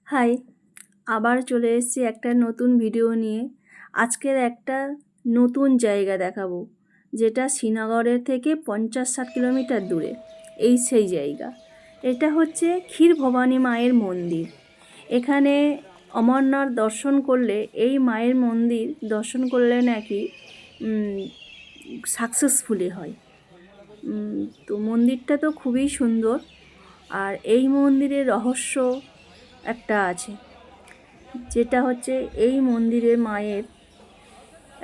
High, আবার চলে এসেছি একটা নতুন ভিডিও নিয়ে। আজকের একটা নতুন জায়গা দেখাবো, যেটা শ্রীনগরের থেকে 50-60 কিলোমিটার দূরে। সেই জায়গা এটা হচ্ছে ক্ষীর ভবানী মায়ের মন্দির। এখানে অমরনাথ দর্শন করলে, এই মায়ের মন্দির দর্শন করলে নাকি সাকসেসফুলি হয়। তো মন্দিরটা তো খুবই সুন্দর, আর এই মন্দিরের রহস্য একটা আছে, যেটা হচ্ছে এই মন্দিরে মায়ের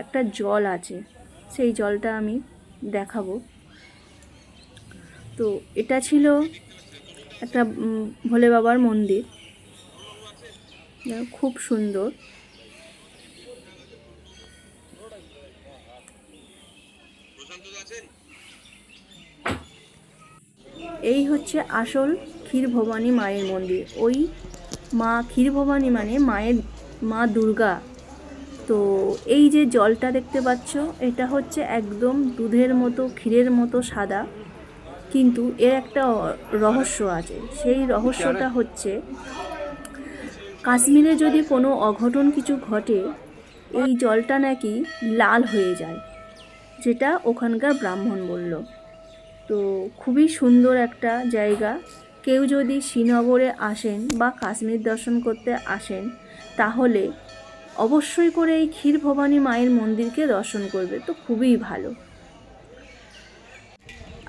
একটা জল আছে, সেই জলটা আমি দেখাবো। তো এটা ছিল একটা ভোলে বাবার মন্দির, খুব সুন্দর। এই হচ্ছে আসল ক্ষীর ভবানী মায়ের মন্দির। ওই মা ক্ষীর ভবানী মানে মা দুর্গা। তো এই যে জলটা দেখতে পাচ্ছ, এটা হচ্ছে একদম দুধের মতো, ক্ষীরের মতো সাদা, কিন্তু এর একটা রহস্য আছে। সেই রহস্যটা হচ্ছে, কাশ্মীরে যদি কোনো অঘটন কিছু ঘটে, এই জলটা নাকি লাল হয়ে যায়, যেটা ওখানকার ব্রাহ্মণ বলল। তো খুবই সুন্দর একটা জায়গা। কেউ যদি শ্রীনগরে আসেন বা কাশ্মীর দর্শন করতে আসেন, তাহলে অবশ্যই করে এই ক্ষীর ভবানী মায়ের মন্দিরকে দর্শন করবে, তো খুবই ভালো।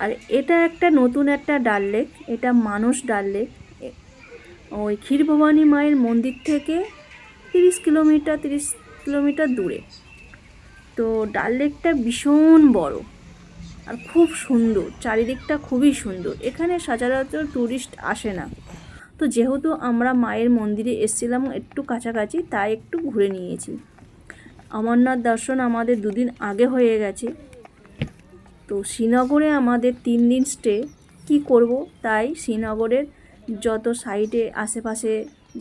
আর এটা একটা নতুন একটা ডাল লেক, এটা মানস ডাল লেক। ওই ক্ষীর ভবানী মায়ের মন্দির থেকে 30 কিলোমিটার দূরে। তো ডাল লেকটা ভীষণ বড় আর খুব সুন্দর, চারিদিকটা খুবই সুন্দর। এখানে সচরাচর টুরিস্ট আসে না, তো যেহেতু আমরা মায়ের মন্দিরে এসেছিলাম একটু কাছাকাছি, তাই একটু ঘুরে নিয়েছি। অমরনাথ দর্শন আমাদের 2 দিন আগে হয়ে গেছে। তো শ্রীনগরে আমাদের 3 দিন স্টে, কী করব, তাই শ্রীনগরের যত সাইডে আশেপাশে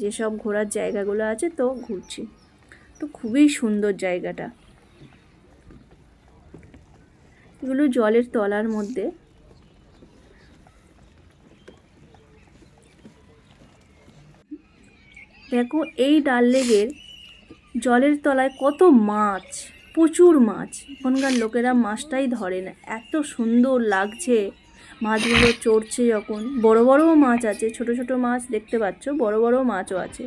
যেসব ঘোরার জায়গাগুলো আছে তো ঘুরছি। তো খুবই সুন্দর জায়গাটা। এগুলো জলের তলার মধ্যে। দেখো এই ডাল লেকের জলের তলায় কত মাছ, প্রচুর মাছ। এখনকার লোকেরা মাছটাই ধরে না, এত সুন্দর লাগছে মাছগুলো চড়ছে যখন। বড় বড়ও মাছ আছে, ছোট ছোট মাছ দেখতে পাচ্ছ, বড় বড় মাছও আছে।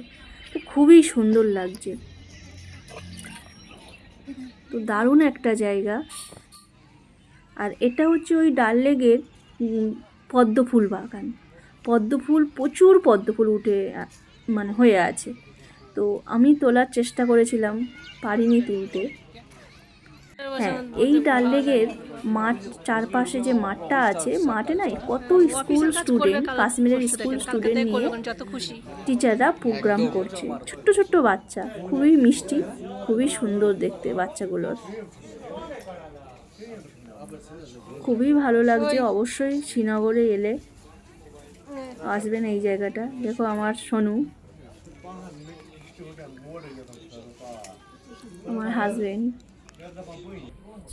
তো খুবই সুন্দর লাগছে। তো দারুণ একটা জায়গা। আর এটা হচ্ছে ওই ডাল লেকের পদ্ম ফুল বাগান। পদ্ম ফুল, প্রচুর পদ্ম ফুল উঠে হয়ে আছে। তো আমি তোলার চেষ্টা করেছিলাম, পারিনি তুলতে। হ্যাঁ, এই ডাল লেকের মাঠ, চারপাশে যে মাঠটা আছে, মাঠে নাই কত স্কুল স্টুডেন্ট, কাশ্মীরের স্কুল স্টুডেন্ট নিয়ে টিচাররা প্রোগ্রাম করছে। ছোট্ট ছোট্ট বাচ্চা, খুবই মিষ্টি, খুবই সুন্দর দেখতে বাচ্চাগুলোর। খুবই ভালো লাগছে। অবশ্যই শ্রীনগরে এলে আসবেন এই জায়গাটা। দেখো আমার সোনু, আমার হাজবেন্ড,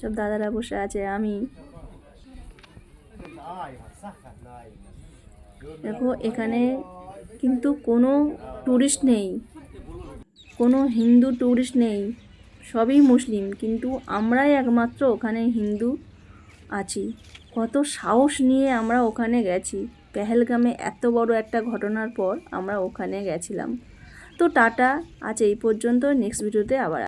সব দাদারা বসে আছে। আমি দেখো এখানে কিন্তু কোনো টুরিস্ট নেই, কোনো হিন্দু টুরিস্ট নেই, সবই মুসলিম, কিন্তু আমরাই একমাত্র ওখানে হিন্দু আছি। কত সাহস নিয়ে আমরা ওখানে গেছি। পেহেলগামে এত বড় একটা ঘটনার পর আমরা ওখানে গেছিলাম। তো টাটা, আজ এই পর্যন্ত। নেক্সট ভিডিওতে আবার